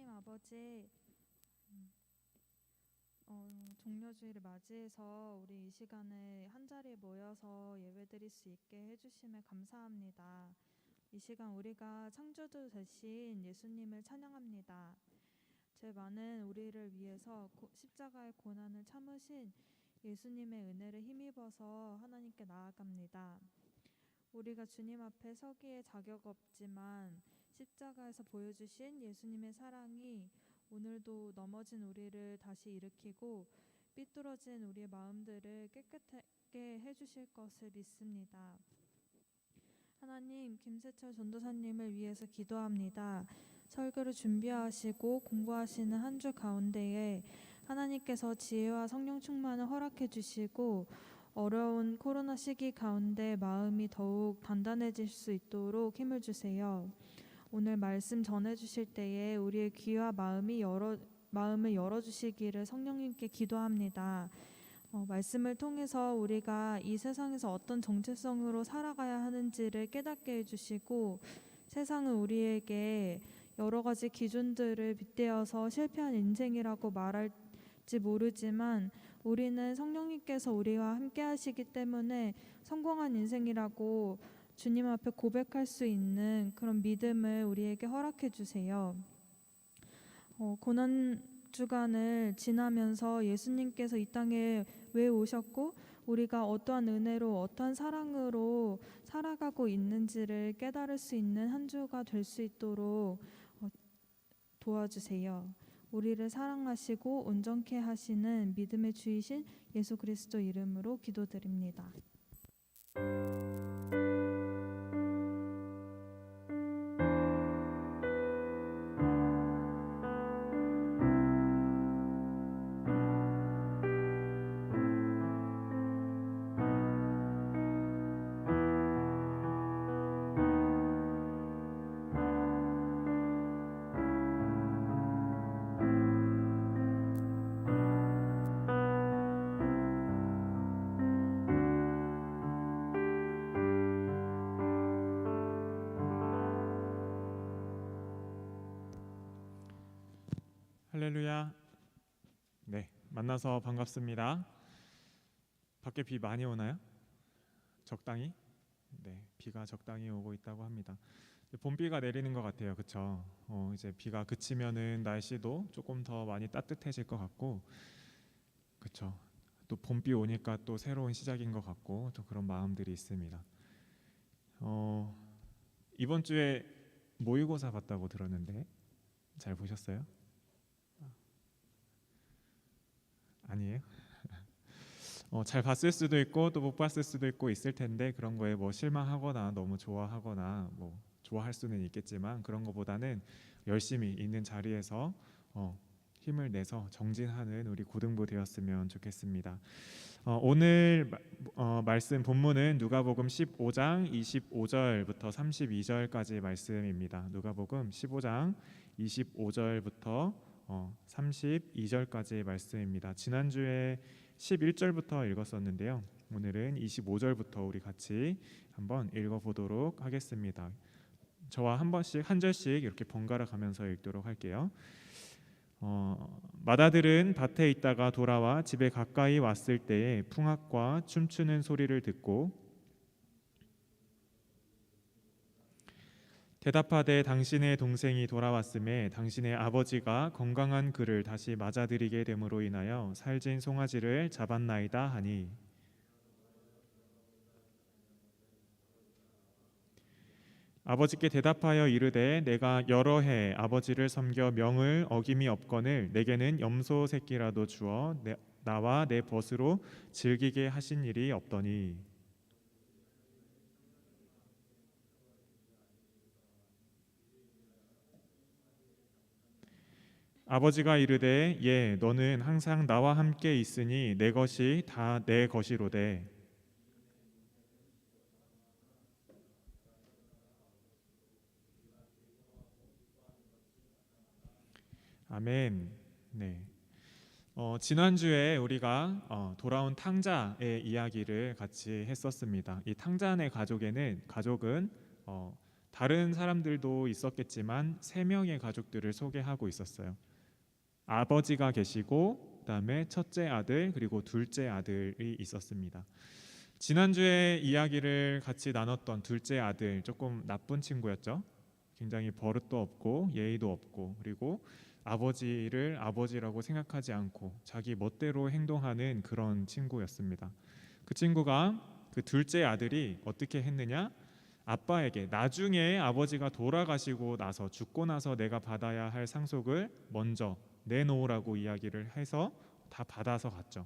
하나님 아버지, 종려주의를 맞이해서 우리 이 시간에 한자리에 모여서 예배드릴 수 있게 해주심에 감사합니다. 이 시간 우리가 창조주 되신 예수님을 찬양합니다. 죄 많은 우리를 위해서 십자가의 고난을 참으신 예수님의 은혜를 힘입어서 하나님께 나아갑니다. 우리가 주님 앞에 서기에 자격 없지만 십자가에서 보여주신 예수님의 사랑이 오늘도 넘어진 우리를 다시 일으키고 삐뚤어진 우리의 마음들을 깨끗하게 해주실 것을 믿습니다. 하나님, 김세철 전도사님을 위해서 기도합니다. 설교를 준비하시고 공부하시는 한 주 가운데에 하나님께서 지혜와 성령 충만을 허락해 주시고 어려운 코로나 시기 가운데 마음이 더욱 단단해질 수 있도록 힘을 주세요. 오늘 말씀 전해주실 때에 우리의 귀와 마음을 열어주시기를 성령님께 기도합니다. 말씀을 통해서 우리가 이 세상에서 어떤 정체성으로 살아가야 하는지를 깨닫게 해주시고 세상은 우리에게 여러 가지 기준들을 빗대어서 실패한 인생이라고 말할지 모르지만 우리는 성령님께서 우리와 함께 하시기 때문에 성공한 인생이라고 주님 앞에 고백할 수 있는 그런 믿음을 우리에게 허락해 주세요. 고난 주간을 지나면서 예수님께서 이 땅에 왜 오셨고 우리가 어떠한 은혜로 어떠한 사랑으로 살아가고 있는지를 깨달을 수 있는 한 주가 될 수 있도록 도와주세요. 우리를 사랑하시고 온전케 하시는 믿음의 주이신 예수 그리스도 이름으로 기도드립니다. 할렐루야. 네, 만나서 반갑습니다. 밖에 비 많이 오나요? 적당히? 네, 비가 적당히 오고 있다고 합니다. 봄비가 내리는 것 같아요. 그쵸? 이제 비가 그치면은 날씨도 조금 더 많이 따뜻해질 것 같고, 그쵸? 또 봄비 오니까 또 새로운 시작인 것 같고, 또 그런 마음들이 있습니다. 이번 주에 모의고사 봤다고 들었는데 잘 보셨어요? 아니에요? 잘 봤을 수도 있고 또 못 봤을 수도 있고 있을 텐데 그런 거에 뭐 실망하거나 너무 좋아하거나 뭐 좋아할 수는 있겠지만 그런 거보다는 열심히 있는 자리에서 힘을 내서 정진하는 우리 고등부 되었으면 좋겠습니다. 오늘 말씀 본문은 누가복음 15장 25절부터 32절까지 말씀입니다. 누가복음 15장 25절부터 32절까지의 말씀입니다. 지난주에 11절부터 읽었었는데요. 오늘은 25절부터 우리 같이 한번 읽어보도록 하겠습니다. 저와 한 절씩 이렇게 번갈아 가면서 읽도록 할게요. 마다들은 밭에 있다가 돌아와 집에 가까이 왔을 때에 풍악과 춤추는 소리를 듣고 대답하되 당신의 동생이 돌아왔음에 당신의 아버지가 건강한 그를 다시 맞아들이게 됨으로 인하여 살진 송아지를 잡았나이다 하니 아버지께 대답하여 이르되 내가 여러 해 아버지를 섬겨 명을 어김이 없거늘 내게는 염소 새끼라도 주어 나와 내 벗으로 즐기게 하신 일이 없더니 아버지가 이르되 예 너는 항상 나와 함께 있으니 내 것이 다 내 것이로되 아멘. 네. 지난주에 우리가 돌아온 탕자의 이야기를 같이 했었습니다. 이 탕자 안의 가족은 다른 사람들도 있었겠지만 3명의 가족들을 소개하고 있었어요. 아버지가 계시고 그다음에 첫째 아들 그리고 둘째 아들이 있었습니다. 지난주에 이야기를 같이 나눴던 둘째 아들 조금 나쁜 친구였죠. 굉장히 버릇도 없고 예의도 없고 그리고 아버지를 아버지라고 생각하지 않고 자기 멋대로 행동하는 그런 친구였습니다. 그 친구가 그 둘째 아들이 어떻게 했느냐? 아빠에게 나중에 아버지가 돌아가시고 나서 죽고 나서 내가 받아야 할 상속을 먼저 내놓으라고 이야기를 해서 다 받아서 갔죠.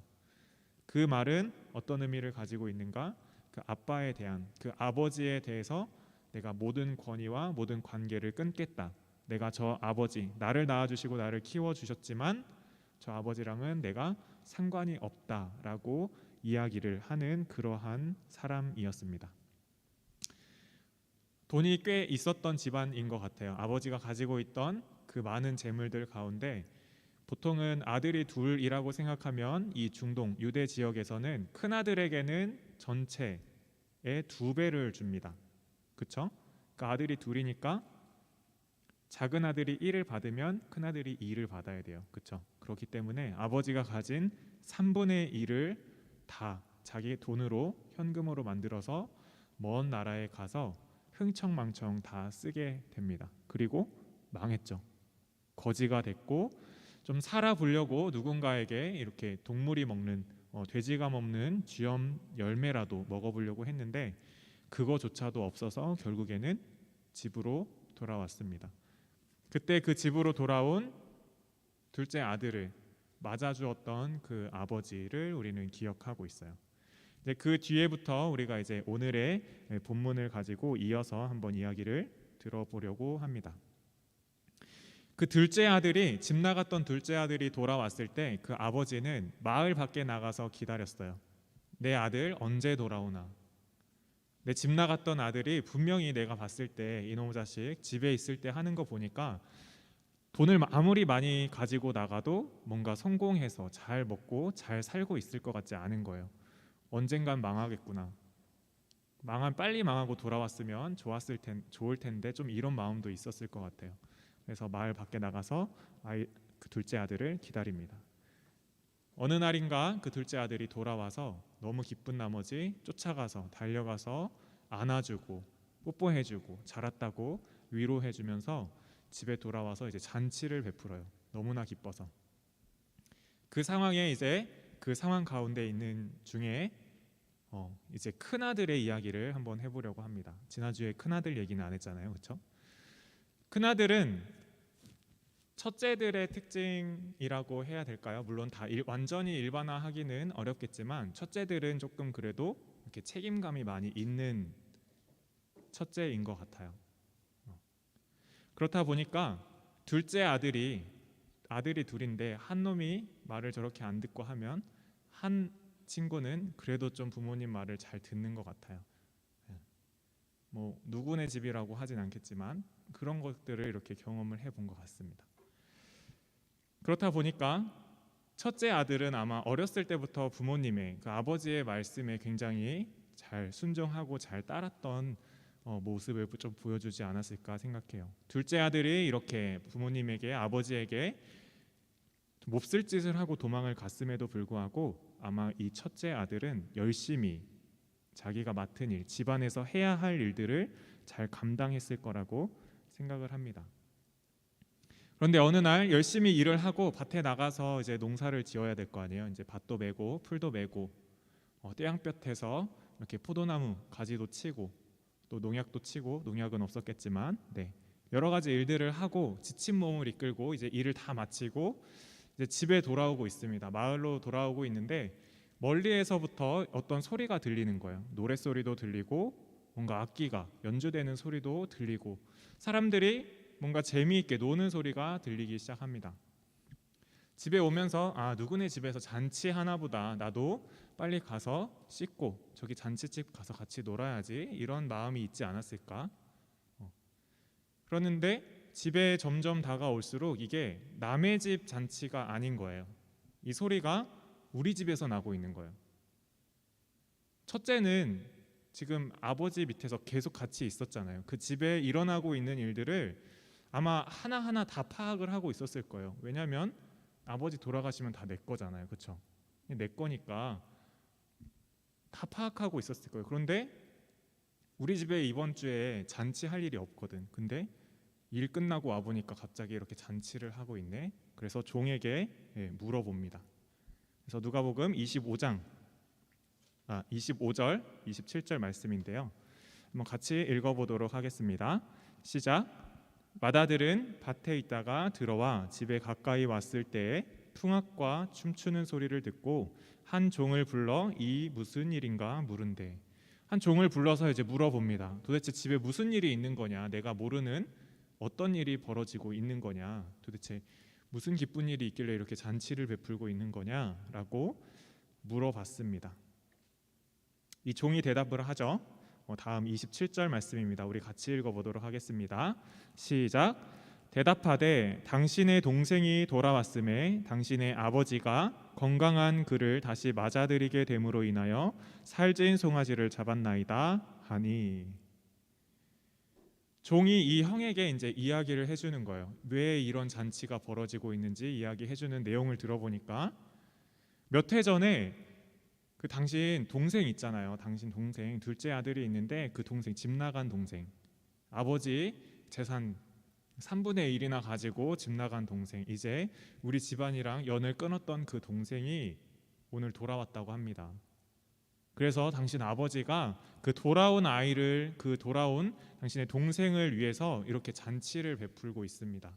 그 말은 어떤 의미를 가지고 있는가? 그 아빠에 대한 그 아버지에 대해서 내가 모든 권위와 모든 관계를 끊겠다. 내가 저 아버지 나를 낳아주시고 나를 키워주셨지만 저 아버지랑은 내가 상관이 없다라고 이야기를 하는 그러한 사람이었습니다. 돈이 꽤 있었던 집안인 것 같아요. 아버지가 가지고 있던 그 많은 재물들 가운데 보통은 아들이 둘이라고 생각하면 이 중동 유대 지역에서는 큰 아들에게는 전체의 2배를 줍니다. 그렇죠? 그러니까 아들이 둘이니까 작은 아들이 1을 받으면 큰 아들이 2를 받아야 돼요. 그렇죠? 그렇기 때문에 아버지가 가진 3분의 1을 다 자기 돈으로 현금으로 만들어서 먼 나라에 가서 흥청망청 다 쓰게 됩니다. 그리고 망했죠. 거지가 됐고 좀 살아보려고 누군가에게 이렇게 동물이 먹는 돼지가 먹는 쥐염 열매라도 먹어보려고 했는데 그거조차도 없어서 결국에는 집으로 돌아왔습니다. 그때 그 집으로 돌아온 둘째 아들을 맞아주었던 그 아버지를 우리는 기억하고 있어요. 이제 그 뒤에부터 우리가 이제 오늘의 본문을 가지고 이어서 한번 이야기를 들어보려고 합니다. 그 둘째 아들이 집 나갔던 둘째 아들이 돌아왔을 때 그 아버지는 마을 밖에 나가서 기다렸어요. 내 아들 언제 돌아오나? 내 집 나갔던 아들이 분명히 내가 봤을 때 이놈의 자식 집에 있을 때 하는 거 보니까 돈을 아무리 많이 가지고 나가도 뭔가 성공해서 잘 먹고 잘 살고 있을 것 같지 않은 거예요. 언젠간 망하겠구나. 빨리 망하고 돌아왔으면 좋을 텐데 좀 이런 마음도 있었을 것 같아요. 그래서 마을 밖에 나가서 그 둘째 아들을 기다립니다. 어느 날인가 그 둘째 아들이 돌아와서 너무 기쁜 나머지 쫓아가서 달려가서 안아주고 뽀뽀해주고 잘했다고 위로해주면서 집에 돌아와서 이제 잔치를 베풀어요. 너무나 기뻐서. 그 상황에 이제 그 상황 가운데 있는 중에 이제 큰 아들의 이야기를 한번 해보려고 합니다. 지난주에 큰 아들 얘기는 안 했잖아요, 그렇죠? 큰 아들은 첫째들의 특징이라고 해야 될까요? 물론 다 완전히 일반화하기는 어렵겠지만 첫째들은 조금 그래도 이렇게 책임감이 많이 있는 첫째인 것 같아요. 그렇다 보니까 둘째 아들이 둘인데 한 놈이 말을 저렇게 안 듣고 하면 한 친구는 그래도 좀 부모님 말을 잘 듣는 것 같아요. 뭐 누구네 집이라고 하진 않겠지만 그런 것들을 이렇게 경험을 해본 것 같습니다. 그렇다 보니까 첫째 아들은 아마 어렸을 때부터 부모님의 그 아버지의 말씀에 굉장히 잘 순종하고 잘 따랐던 모습을 좀 보여주지 않았을까 생각해요. 둘째 아들이 이렇게 부모님에게 아버지에게 몹쓸 짓을 하고 도망을 갔음에도 불구하고 아마 이 첫째 아들은 열심히 자기가 맡은 일, 집안에서 해야 할 일들을 잘 감당했을 거라고 생각을 합니다. 그런데 어느 날 열심히 일을 하고 밭에 나가서 이제 농사를 지어야 될 거 아니에요. 이제 밭도 메고 풀도 메고 떼양볕에서 이렇게 포도나무 가지도 치고 또 농약도 치고 농약은 없었겠지만 여러 가지 일들을 하고 지친 몸을 이끌고 이제 일을 다 마치고 이제 집에 돌아오고 있습니다. 마을로 돌아오고 있는데 멀리에서부터 어떤 소리가 들리는 거예요. 노랫소리도 들리고 뭔가 악기가 연주되는 소리도 들리고 사람들이 뭔가 재미있게 노는 소리가 들리기 시작합니다. 집에 오면서 누구네 집에서 잔치 하나 보다 나도 빨리 가서 씻고 저기 잔치집 가서 같이 놀아야지 이런 마음이 있지 않았을까? 그러는데 집에 점점 다가올수록 이게 남의 집 잔치가 아닌 거예요. 이 소리가 우리 집에서 나고 있는 거예요. 첫째는 지금 아버지 밑에서 계속 같이 있었잖아요. 그 집에 일어나고 있는 일들을 아마 하나하나 다 파악을 하고 있었을 거예요. 왜냐하면 아버지 돌아가시면 다 내 거잖아요. 그렇죠? 내 거니까 다 파악하고 있었을 거예요. 그런데 우리 집에 이번 주에 잔치할 일이 없거든. 근데 일 끝나고 와보니까 갑자기 이렇게 잔치를 하고 있네. 그래서 종에게 물어봅니다. 그래서 누가복음 25절, 27절 말씀인데요. 한번 같이 읽어보도록 하겠습니다. 시작. 맏아들은 밭에 있다가 들어와 집에 가까이 왔을 때에 풍악과 춤추는 소리를 듣고 한 종을 불러 이 무슨 일인가 물은대. 한 종을 불러서 이제 물어봅니다. 도대체 집에 무슨 일이 있는 거냐? 내가 모르는 어떤 일이 벌어지고 있는 거냐? 도대체 무슨 기쁜 일이 있길래 이렇게 잔치를 베풀고 있는 거냐라고 물어봤습니다. 이 종이 대답을 하죠. 다음 27절 말씀입니다. 우리 같이 읽어보도록 하겠습니다. 시작. 대답하되 당신의 동생이 돌아왔음에 당신의 아버지가 건강한 그를 다시 맞아들이게 됨으로 인하여 살찐 송아지를 잡았나이다 하니. 종이 이 형에게 이제 이야기를 해주는 거예요. 왜 이런 잔치가 벌어지고 있는지 이야기해주는 내용을 들어보니까 몇 해 전에 그 당신 동생 있잖아요. 당신 동생 둘째 아들이 있는데 그 동생 집 나간 동생, 아버지 재산 3분의 1이나 가지고 집 나간 동생, 이제 우리 집안이랑 연을 끊었던 그 동생이 오늘 돌아왔다고 합니다. 그래서 당신 아버지가 그 돌아온 아이를, 그 돌아온 당신의 동생을 위해서 이렇게 잔치를 베풀고 있습니다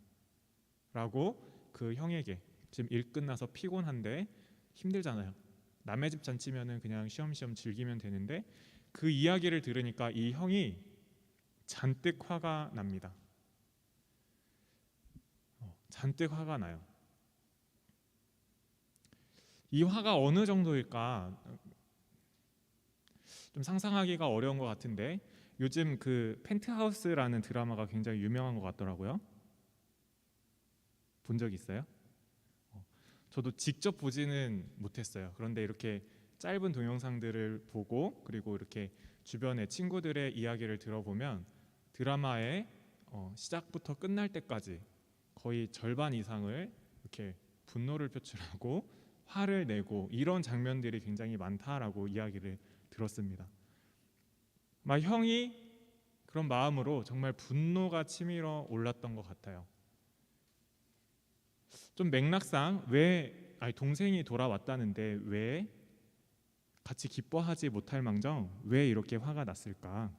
라고 그 형에게, 지금 일 끝나서 피곤한데 힘들잖아요. 남의 집 잔치면은 그냥 쉬엄쉬엄 즐기면 되는데 그 이야기를 들으니까 이 형이 잔뜩 화가 납니다. 잔뜩 화가 나요. 이 화가 어느 정도일까 좀 상상하기가 어려운 것 같은데, 요즘 그 펜트하우스라는 드라마가 굉장히 유명한 것 같더라고요. 본 적 있어요? 저도 직접 보지는 못했어요. 그런데 이렇게 짧은 동영상들을 보고 그리고 이렇게 주변의 친구들의 이야기를 들어보면 드라마의 시작부터 끝날 때까지 거의 절반 이상을 이렇게 분노를 표출하고 화를 내고 이런 장면들이 굉장히 많다라고 이야기를 들었습니다. 막 형이 그런 마음으로 정말 분노가 치밀어 올랐던 것 같아요. 좀 맥락상 동생이 돌아왔다는데 왜 같이 기뻐하지 못할 망정 왜 이렇게 화가 났을까?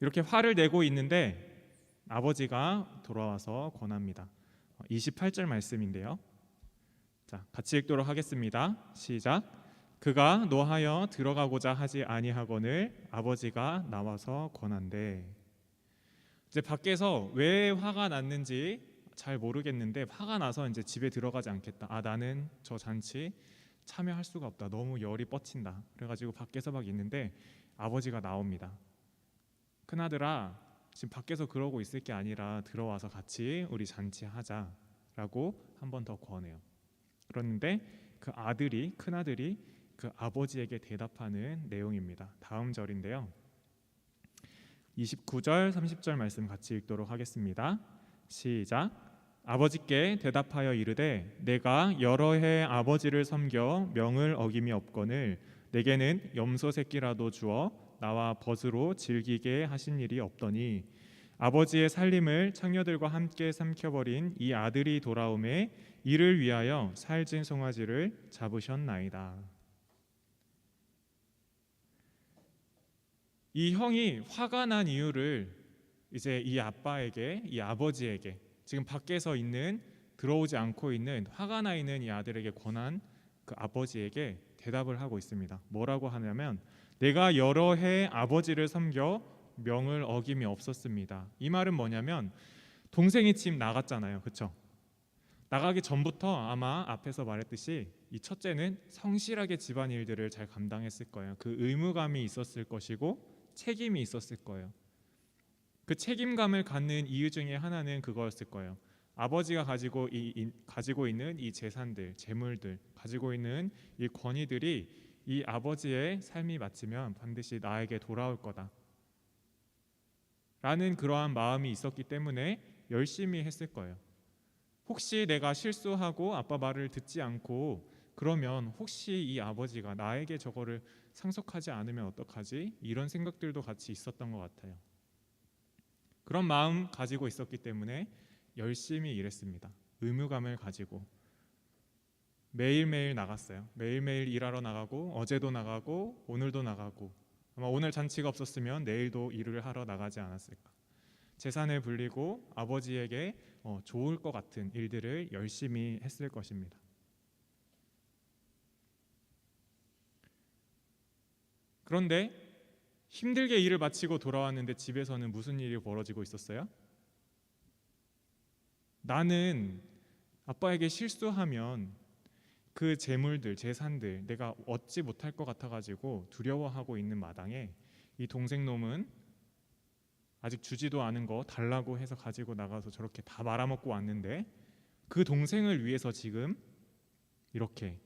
이렇게 화를 내고 있는데 아버지가 돌아와서 권합니다. 28절 말씀인데요. 자, 같이 읽도록 하겠습니다. 시작. 그가 노하여 들어가고자 하지 아니하거늘 아버지가 나와서 권한대. 이제 밖에서 왜 화가 났는지 잘 모르겠는데 화가 나서 이제 집에 들어가지 않겠다. 나는 저 잔치 참여할 수가 없다. 너무 열이 뻗친다. 그래가지고 밖에서 막 있는데 아버지가 나옵니다. 큰아들아, 지금 밖에서 그러고 있을 게 아니라 들어와서 같이 우리 잔치하자라고 한 번 더 권해요. 그런데 그 아들이, 큰아들이 그 아버지에게 대답하는 내용입니다. 다음 절인데요. 29절 30절 말씀 같이 읽도록 하겠습니다. 시작. 아버지께 대답하여 이르되 내가 여러 해 아버지를 섬겨 명을 어김이 없거늘 내게는 염소 새끼라도 주어 나와 벗으로 즐기게 하신 일이 없더니 아버지의 살림을 창녀들과 함께 삼켜버린 이 아들이 돌아오매 이를 위하여 살찐 송아지를 잡으셨나이다. 이 형이 화가 난 이유를 이제 이 아빠에게, 이 아버지에게, 지금 밖에서 있는, 들어오지 않고 있는, 화가 나 있는 이 아들에게 권한 그 아버지에게 대답을 하고 있습니다. 뭐라고 하냐면 내가 여러 해 아버지를 섬겨 명을 어김이 없었습니다. 이 말은 뭐냐면 동생이 지금 나갔잖아요. 그렇죠? 나가기 전부터 아마 앞에서 말했듯이 이 첫째는 성실하게 집안일들을 잘 감당했을 거예요. 그 의무감이 있었을 것이고 책임이 있었을 거예요. 그 책임감을 갖는 이유 중에 하나는 그거였을 거예요. 아버지가 가지고 있는 이 재산들, 재물들, 가지고 있는 이 권위들이 이 아버지의 삶이 마치면 반드시 나에게 돌아올 거다 라는 그러한 마음이 있었기 때문에 열심히 했을 거예요. 혹시 내가 실수하고 아빠 말을 듣지 않고 그러면 혹시 이 아버지가 나에게 저거를 상속하지 않으면 어떡하지? 이런 생각들도 같이 있었던 것 같아요. 그런 마음 가지고 있었기 때문에 열심히 일했습니다. 의무감을 가지고 매일매일 나갔어요. 매일매일 일하러 나가고 어제도 나가고 오늘도 나가고 아마 오늘 잔치가 없었으면 내일도 일을 하러 나가지 않았을까. 재산을 불리고 아버지에게 좋을 것 같은 일들을 열심히 했을 것입니다. 그런데 힘들게 일을 마치고 돌아왔는데 집에서는 무슨 일이 벌어지고 있었어요? 나는 아빠에게 실수하면 그 재물들, 재산들 내가 얻지 못할 것 같아가지고 두려워하고 있는 마당에 이 동생놈은 아직 주지도 않은 거 달라고 해서 가지고 나가서 저렇게 다 말아먹고 왔는데 그 동생을 위해서 지금 이렇게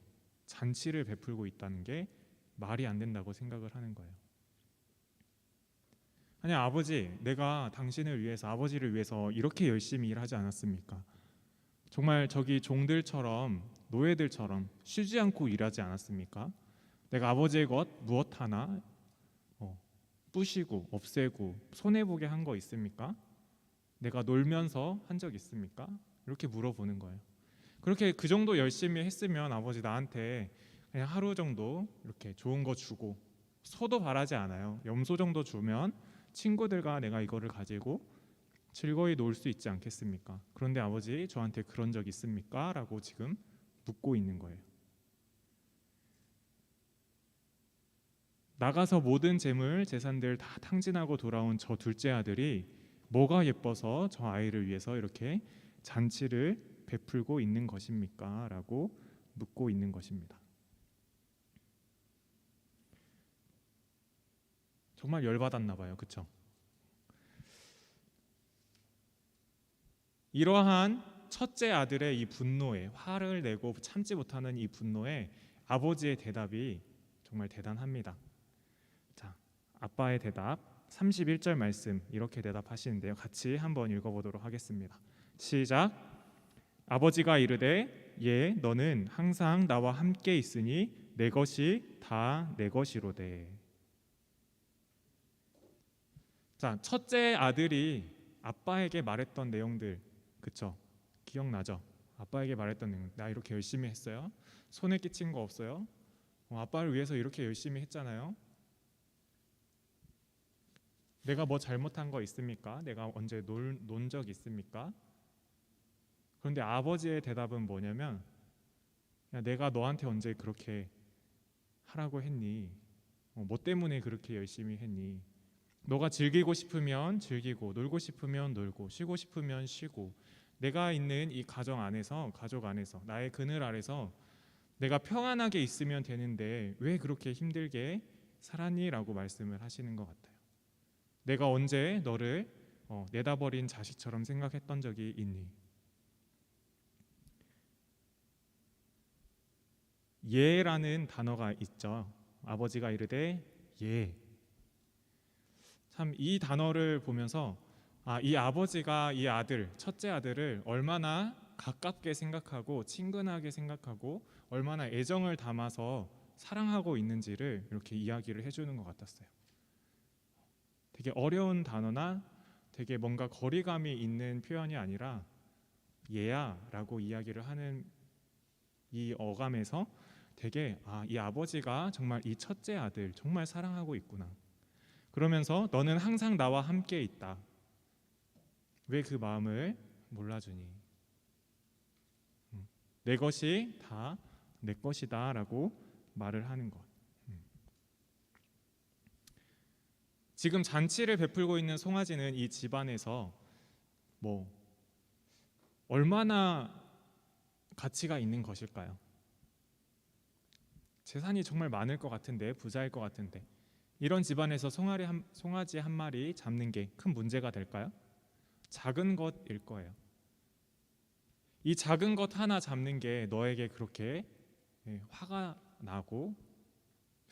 잔치를 베풀고 있다는 게 말이 안 된다고 생각을 하는 거예요. 아니 아버지, 내가 당신을 위해서 아버지를 위해서 이렇게 열심히 일하지 않았습니까? 정말 저기 종들처럼 노예들처럼 쉬지 않고 일하지 않았습니까? 내가 아버지의 것 무엇 하나 부시고 없애고 손해보게 한 거 있습니까? 내가 놀면서 한 적 있습니까? 이렇게 물어보는 거예요. 그렇게 그 정도 열심히 했으면 아버지 나한테 그냥 하루 정도 이렇게 좋은 거 주고 소도 바라지 않아요. 염소 정도 주면 친구들과 내가 이거를 가지고 즐거이 놀 수 있지 않겠습니까? 그런데 아버지 저한테 그런 적 있습니까? 라고 지금 묻고 있는 거예요. 나가서 모든 재물, 재산들 다 탕진하고 돌아온 저 둘째 아들이 뭐가 예뻐서 저 아이를 위해서 이렇게 잔치를 베풀고 있는 것입니까? 라고 묻고 있는 것입니다. 정말 열받았나 봐요. 그렇죠? 이러한 첫째 아들의 이 분노에 화를 내고 참지 못하는 이 분노에 아버지의 대답이 정말 대단합니다. 자, 아빠의 대답 31절 말씀 이렇게 대답하시는데요. 같이 한번 읽어보도록 하겠습니다. 시작. 아버지가 이르되 예 너는 항상 나와 함께 있으니 내 것이 다 내 것이로되. 자, 첫째 아들이 아빠에게 말했던 내용들 그쵸? 기억나죠? 아빠에게 말했던 내용 나 이렇게 열심히 했어요. 손해 끼친 거 없어요. 아빠를 위해서 이렇게 열심히 했잖아요. 내가 뭐 잘못한 거 있습니까? 내가 언제 논 적 있습니까? 그런데 아버지의 대답은 뭐냐면 야, 내가 너한테 언제 그렇게 하라고 했니? 뭐 때문에 그렇게 열심히 했니? 너가 즐기고 싶으면 즐기고 놀고 싶으면 놀고 쉬고 싶으면 쉬고 내가 있는 이 가정 안에서 가족 안에서 나의 그늘 아래서 내가 평안하게 있으면 되는데 왜 그렇게 힘들게 살았니? 라고 말씀을 하시는 것 같아요. 내가 언제 너를 내다버린 자식처럼 생각했던 적이 있니? 예라는 단어가 있죠. 아버지가 이르되 예. 참 이 단어를 보면서 이 아버지가 이 아들, 첫째 아들을 얼마나 가깝게 생각하고 친근하게 생각하고 얼마나 애정을 담아서 사랑하고 있는지를 이렇게 이야기를 해주는 것 같았어요. 되게 어려운 단어나 되게 뭔가 거리감이 있는 표현이 아니라 얘야 라고 이야기를 하는 이 어감에서 되게 이 아버지가 정말 이 첫째 아들 정말 사랑하고 있구나. 그러면서 너는 항상 나와 함께 있다. 왜 그 마음을 몰라주니? 내 것이 다 내 것이다 라고 말을 하는 것. 지금 잔치를 베풀고 있는 송아지는 이 집안에서 뭐 얼마나 가치가 있는 것일까요? 재산이 정말 많을 것 같은데 부자일 것 같은데 이런 집안에서 송아지 한 마리 잡는 게 큰 문제가 될까요? 작은 것일 거예요. 이 작은 것 하나 잡는 게 너에게 그렇게 화가 나고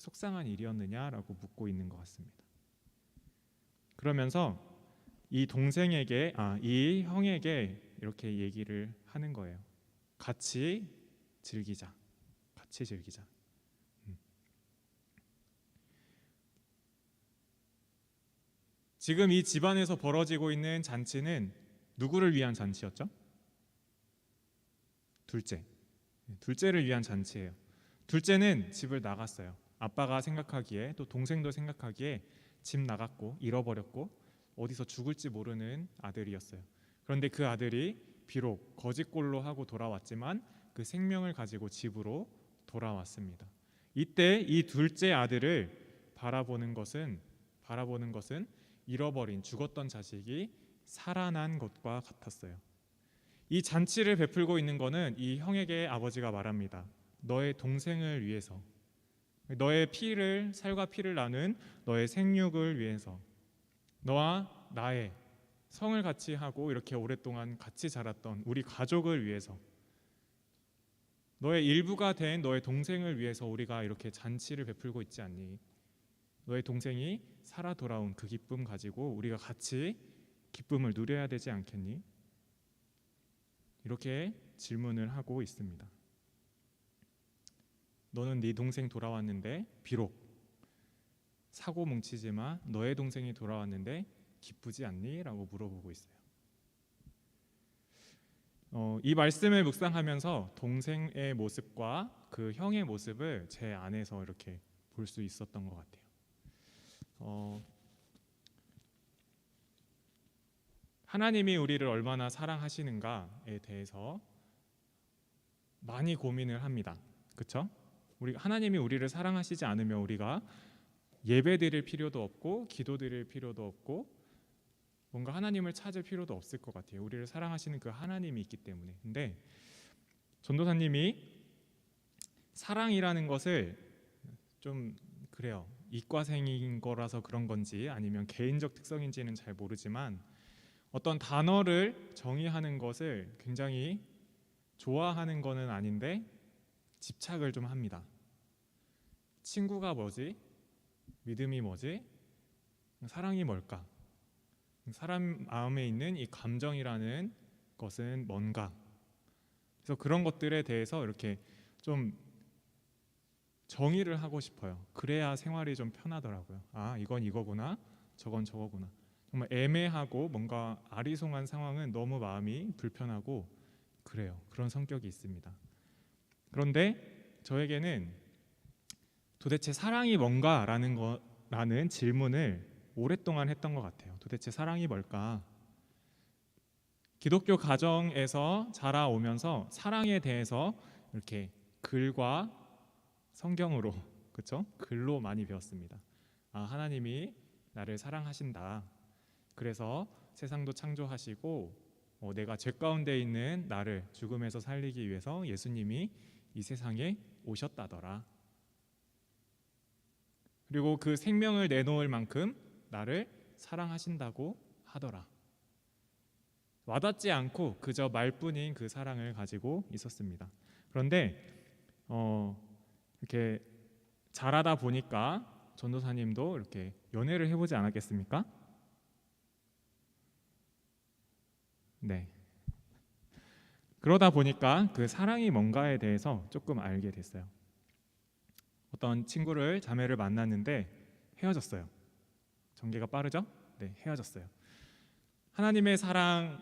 속상한 일이었느냐라고 묻고 있는 것 같습니다. 그러면서 이 동생에게, 이 형에게 이렇게 얘기를 하는 거예요. 같이 즐기자. 같이 즐기자. 지금 이 집안에서 벌어지고 있는 잔치는 누구를 위한 잔치였죠? 둘째를 위한 잔치예요. 둘째는 집을 나갔어요. 아빠가 생각하기에, 또 동생도 생각하기에 집 나갔고 잃어버렸고 어디서 죽을지 모르는 아들이었어요. 그런데 그 아들이 비록 거짓골로 하고 돌아왔지만 그 생명을 가지고 집으로 돌아왔습니다. 이때 이 둘째 아들을 바라보는 것은 잃어버린, 죽었던 자식이 살아난 것과 같았어요. 이 잔치를 베풀고 있는 것은 이 형에게 아버지가 말합니다. 너의 동생을 위해서, 너의 살과 피를 나눈 너의 생육을 위해서, 너와 나의 성을 같이 하고 이렇게 오랫동안 같이 자랐던 우리 가족을 위해서, 너의 일부가 된 너의 동생을 위해서 우리가 이렇게 잔치를 베풀고 있지 않니? 너의 동생이 살아 돌아온 그 기쁨 가지고 우리가 같이 기쁨을 누려야 되지 않겠니? 이렇게 질문을 하고 있습니다. 너는 네 동생 돌아왔는데 비록 사고 뭉치지 마. 너의 동생이 돌아왔는데 기쁘지 않니? 라고 물어보고 있어요. 이 말씀을 묵상하면서 동생의 모습과 그 형의 모습을 제 안에서 이렇게 볼 수 있었던 것 같아요. 하나님이 우리를 얼마나 사랑하시는가에 대해서 많이 고민을 합니다. 그렇죠? 하나님이 우리를 사랑하시지 않으면 우리가 예배드릴 필요도 없고 기도드릴 필요도 없고 뭔가 하나님을 찾을 필요도 없을 것 같아요. 우리를 사랑하시는 그 하나님이 있기 때문에. 근데 전도사님이 사랑이라는 것을 좀 그래요. 이과생인 거라서 그런 건지 아니면 개인적 특성인지는 잘 모르지만 어떤 단어를 정의하는 것을 굉장히 좋아하는 거는 아닌데 집착을 좀 합니다. 친구가 뭐지? 믿음이 뭐지? 사랑이 뭘까? 사람 마음에 있는 이 감정이라는 것은 뭔가? 그래서 그런 것들에 대해서 이렇게 좀 정의를 하고 싶어요. 그래야 생활이 좀 편하더라고요. 이건 이거구나, 저건 저거구나. 정말 애매하고 뭔가 아리송한 상황은 너무 마음이 불편하고 그래요. 그런 성격이 있습니다. 그런데 저에게는 도대체 사랑이 뭔가라는 질문을 오랫동안 했던 것 같아요. 도대체 사랑이 뭘까? 기독교 가정에서 자라오면서 사랑에 대해서 이렇게 글과 성경으로, 그렇죠? 글로 많이 배웠습니다. 하나님이 나를 사랑하신다. 그래서 세상도 창조하시고 내가 죄 가운데 있는 나를 죽음에서 살리기 위해서 예수님이 이 세상에 오셨다더라. 그리고 그 생명을 내놓을 만큼 나를 사랑하신다고 하더라. 와닿지 않고 그저 말뿐인 그 사랑을 가지고 있었습니다. 그런데 이렇게 자라다 보니까 전도사님도 이렇게 연애를 해보지 않았겠습니까? 네. 그러다 보니까 그 사랑이 뭔가에 대해서 조금 알게 됐어요. 어떤 자매를 만났는데 헤어졌어요. 전개가 빠르죠? 네, 헤어졌어요. 하나님의 사랑,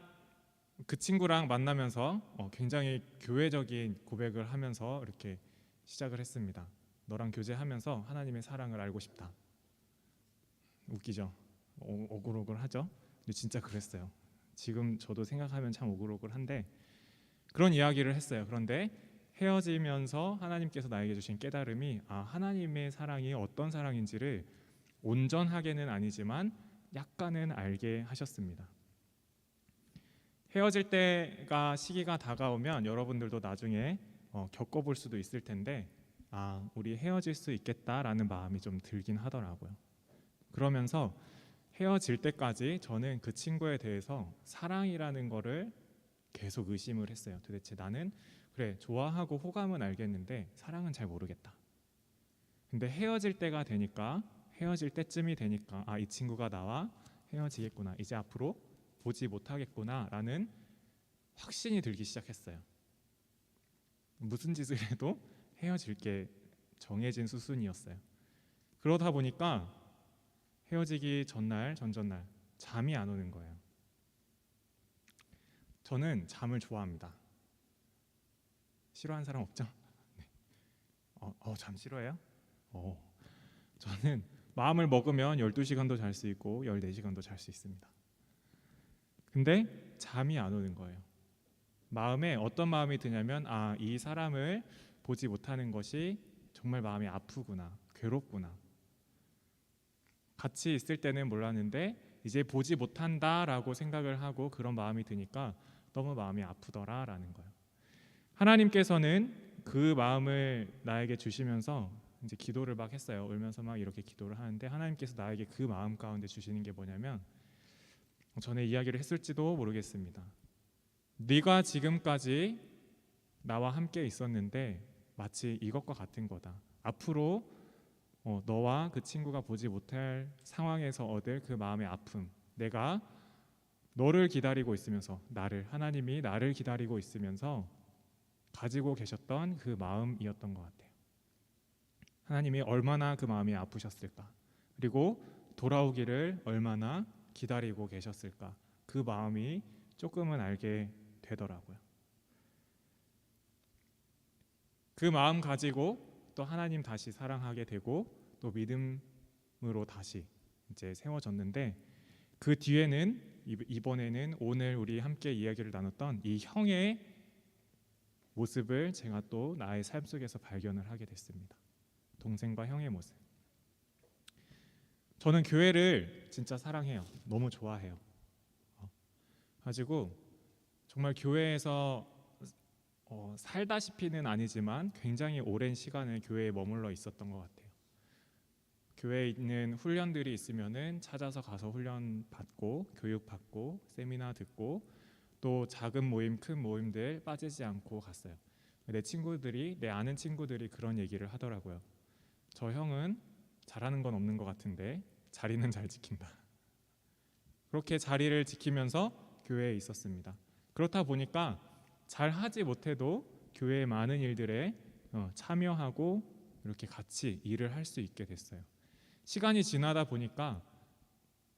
그 친구랑 만나면서 굉장히 교회적인 고백을 하면서 이렇게 시작을 했습니다. 너랑 교제하면서 하나님의 사랑을 알고 싶다. 웃기죠? 오글오글하죠? 근데 진짜 그랬어요. 지금 저도 생각하면 참 오글오글한데 그런 이야기를 했어요. 그런데 헤어지면서 하나님께서 나에게 주신 깨달음이 하나님의 사랑이 어떤 사랑인지를 온전하게는 아니지만 약간은 알게 하셨습니다. 헤어질 때가 시기가 다가오면 여러분들도 나중에 겪어볼 수도 있을 텐데 우리 헤어질 수 있겠다라는 마음이 좀 들긴 하더라고요. 그러면서 헤어질 때까지 저는 그 친구에 대해서 사랑이라는 거를 계속 의심을 했어요. 도대체 나는 그래 좋아하고 호감은 알겠는데 사랑은 잘 모르겠다. 근데 헤어질 때가 되니까, 헤어질 때쯤이 되니까 이 친구가 나와 헤어지겠구나, 이제 앞으로 보지 못하겠구나 라는 확신이 들기 시작했어요. 무슨 짓을 해도 헤어질 게 정해진 수순이었어요. 그러다 보니까 헤어지기 전날, 전전날 잠이 안 오는 거예요. 저는 잠을 좋아합니다. 싫어하는 사람 없죠? 네. 잠 싫어해요? 저는 마음을 먹으면 12시간도 잘 수 있고 14시간도 잘 수 있습니다. 근데 잠이 안 오는 거예요. 마음에 어떤 마음이 드냐면 이 사람을 보지 못하는 것이 정말 마음이 아프구나, 괴롭구나. 같이 있을 때는 몰랐는데 이제 보지 못한다라고 생각을 하고 그런 마음이 드니까 너무 마음이 아프더라라는 거예요. 하나님께서는 그 마음을 나에게 주시면서 이제 기도를 막 했어요. 울면서 막 이렇게 기도를 하는데 하나님께서 나에게 그 마음 가운데 주시는 게 뭐냐면, 전에 이야기를 했을지도 모르겠습니다. 네가 지금까지 나와 함께 있었는데 마치 이것과 같은 거다. 앞으로 너와 그 친구가 보지 못할 상황에서 얻을 그 마음의 아픔, 내가 너를 기다리고 있으면서, 하나님이 나를 기다리고 있으면서 가지고 계셨던 그 마음이었던 것 같아요. 하나님이 얼마나 그 마음이 아프셨을까, 그리고 돌아오기를 얼마나 기다리고 계셨을까, 그 마음이 조금은 알게 되더라고요. 그 마음 가지고 또 하나님 다시 사랑하게 되고 또 믿음으로 다시 이제 세워졌는데, 그 뒤에는 이번에는 오늘 우리 함께 이야기를 나눴던 이 형의 모습을 제가 또 나의 삶 속에서 발견을 하게 됐습니다. 동생과 형의 모습. 저는 교회를 진짜 사랑해요. 너무 좋아해요. 가지고 정말 교회에서 살다시피는 아니지만 굉장히 오랜 시간을 교회에 머물러 있었던 것 같아요. 교회에 있는 훈련들이 있으면은 찾아서 가서 훈련 받고 교육 받고 세미나 듣고 또 작은 모임 큰 모임들 빠지지 않고 갔어요. 내 아는 친구들이 그런 얘기를 하더라고요. 저 형은 잘하는 건 없는 것 같은데 자리는 잘 지킨다. 그렇게 자리를 지키면서 교회에 있었습니다. 그렇다 보니까 잘 하지 못해도 교회의 많은 일들에 참여하고 이렇게 같이 일을 할 수 있게 됐어요. 시간이 지나다 보니까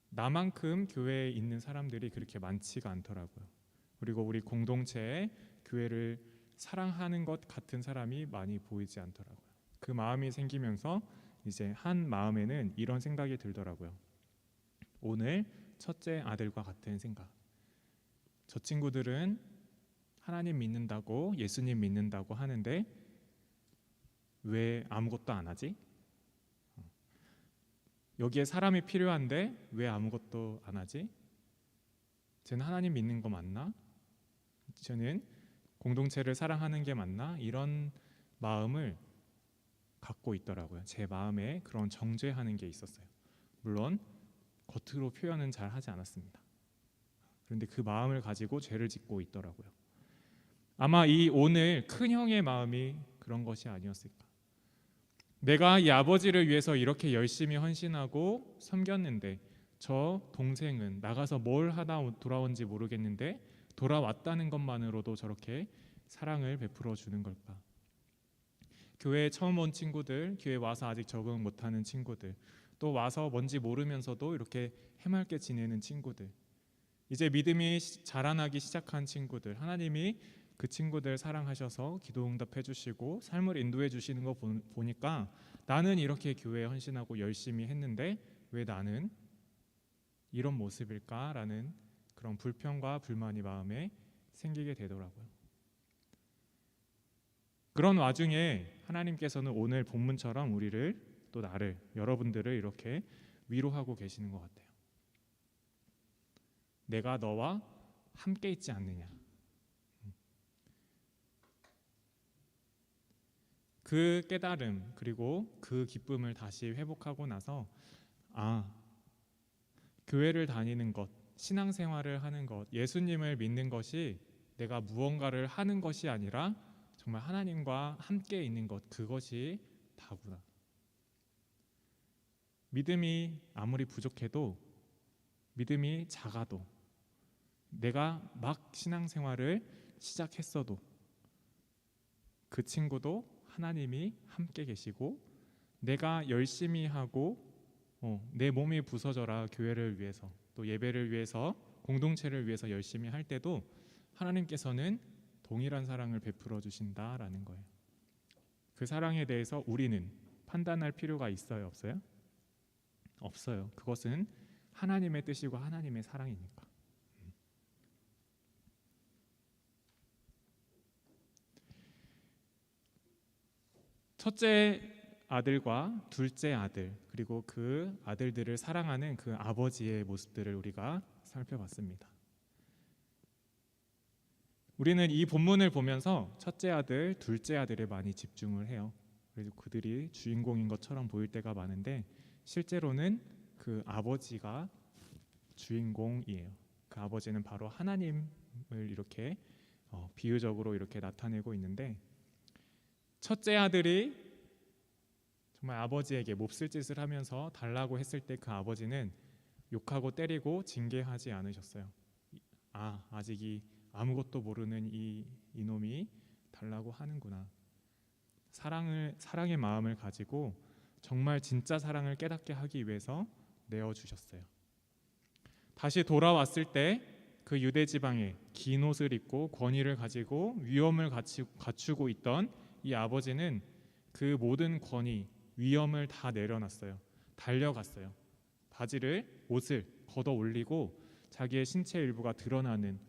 나만큼 교회에 있는 사람들이 그렇게 많지가 않더라고요. 그리고 우리 공동체에 교회를 사랑하는 것 같은 사람이 많이 보이지 않더라고요. 그 마음이 생기면서 이제 한 마음에는 이런 생각이 들더라고요. 오늘 첫째 아들과 같은 생각. 저 친구들은 하나님 믿는다고, 예수님 믿는다고 하는데 왜 아무것도 안 하지? 여기에 사람이 필요한데 왜 아무것도 안 하지? 쟤는 하나님 믿는 거 맞나? 쟤는 공동체를 사랑하는 게 맞나? 이런 마음을 갖고 있더라고요. 제 마음에 그런 정죄하는 게 있었어요. 물론 겉으로 표현은 잘 하지 않았습니다. 그런데 그 마음을 가지고 죄를 짓고 있더라고요. 아마 이 오늘 큰 형의 마음이 그런 것이 아니었을까. 내가 이 아버지를 위해서 이렇게 열심히 헌신하고 섬겼는데 저 동생은 나가서 뭘 하다 돌아온지 모르겠는데 돌아왔다는 것만으로도 저렇게 사랑을 베풀어 주는 걸까. 교회에 처음 온 친구들, 교회 와서 아직 적응 못하는 친구들, 또 와서 뭔지 모르면서도 이렇게 해맑게 지내는 친구들, 이제 믿음이 자라나기 시작한 친구들, 하나님이 그 친구들 사랑하셔서 기도 응답해 주시고 삶을 인도해 주시는 거 보니까 나는 이렇게 교회에 헌신하고 열심히 했는데 왜 나는 이런 모습일까라는 그런 불평과 불만이 마음에 생기게 되더라고요. 그런 와중에 하나님께서는 오늘 본문처럼 우리를, 또 나를, 여러분들을 이렇게 위로하고 계시는 것 같아요. 내가 너와 함께 있지 않느냐. 그 깨달음 그리고 그 기쁨을 다시 회복하고 나서 교회를 다니는 것, 신앙생활을 하는 것, 예수님을 믿는 것이 내가 무언가를 하는 것이 아니라 정말 하나님과 함께 있는 것, 그것이 다구나. 믿음이 아무리 부족해도, 믿음이 작아도, 내가 막 신앙생활을 시작했어도 그 친구도 하나님이 함께 계시고, 내가 열심히 하고 내 몸이 부서져라 교회를 위해서, 또 예배를 위해서, 공동체를 위해서 열심히 할 때도 하나님께서는 동일한 사랑을 베풀어 주신다라는 거예요. 그 사랑에 대해서 우리는 판단할 필요가 있어요, 없어요? 없어요. 그것은 하나님의 뜻이고 하나님의 사랑이니까. 첫째 아들과 둘째 아들, 그리고 그 아들들을 사랑하는 그 아버지의 모습들을 우리가 살펴봤습니다. 우리는 이 본문을 보면서 첫째 아들, 둘째 아들에 많이 집중을 해요. 그래서 그들이 주인공인 것처럼 보일 때가 많은데, 실제로는 그 아버지가 주인공이에요. 그 아버지는 바로 하나님을 이렇게 비유적으로 이렇게 나타내고 있는데, 첫째 아들이 정말 아버지에게 몹쓸 짓을 하면서 달라고 했을 때 그 아버지는 욕하고 때리고 징계하지 않으셨어요. 아직 아무것도 모르는 이놈이 달라고 하는구나. 사랑의 마음을 가지고 정말 진짜 사랑을 깨닫게 하기 위해서 내어주셨어요. 다시 돌아왔을 때 그 유대 지방에 긴 옷을 입고 권위를 가지고 위엄을 갖추고 있던 이 아버지는 그 모든 권위, 위엄을 다 내려놨어요. 달려갔어요. 옷을 걷어 올리고 자기의 신체 일부가 드러나는,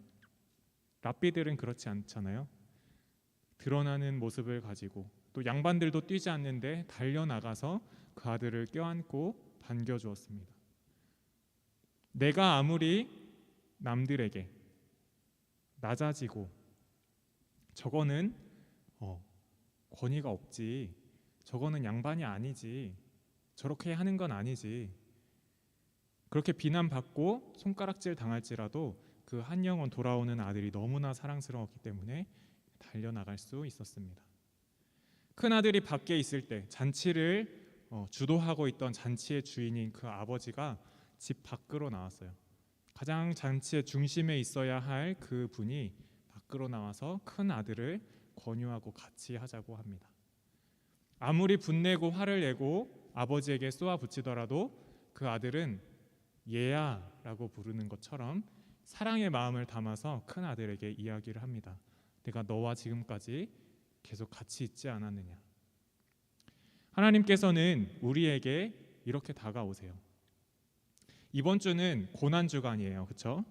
랍비들은 그렇지 않잖아요. 드러나는 모습을 가지고, 또 양반들도 뛰지 않는데 달려나가서 그 아들을 껴안고 반겨주었습니다. 내가 아무리 남들에게 낮아지고 저거는 권위가 없지, 저거는 양반이 아니지, 저렇게 하는 건 아니지, 그렇게 비난받고 손가락질 당할지라도 그 한 영혼 돌아오는 아들이 너무나 사랑스러웠기 때문에 달려나갈 수 있었습니다. 큰 아들이 밖에 있을 때 잔치를 주도하고 있던 잔치의 주인인 그 아버지가 집 밖으로 나왔어요. 가장 잔치의 중심에 있어야 할 그 분이 밖으로 나와서 큰 아들을 권유하고 같이 하자고 합니다. 아무리 분내고 화를 내고 아버지에게 쏘아붙이더라도 그 아들은 얘야라고 부르는 것처럼 사랑의 마음을 담아서 큰 아들에게 이야기를 합니다. 내가 너와 지금까지 계속 같이 있지 않았느냐. 하나님께서는 우리에게 이렇게 다가오세요. 이번 주는 고난주간이에요. 그렇죠?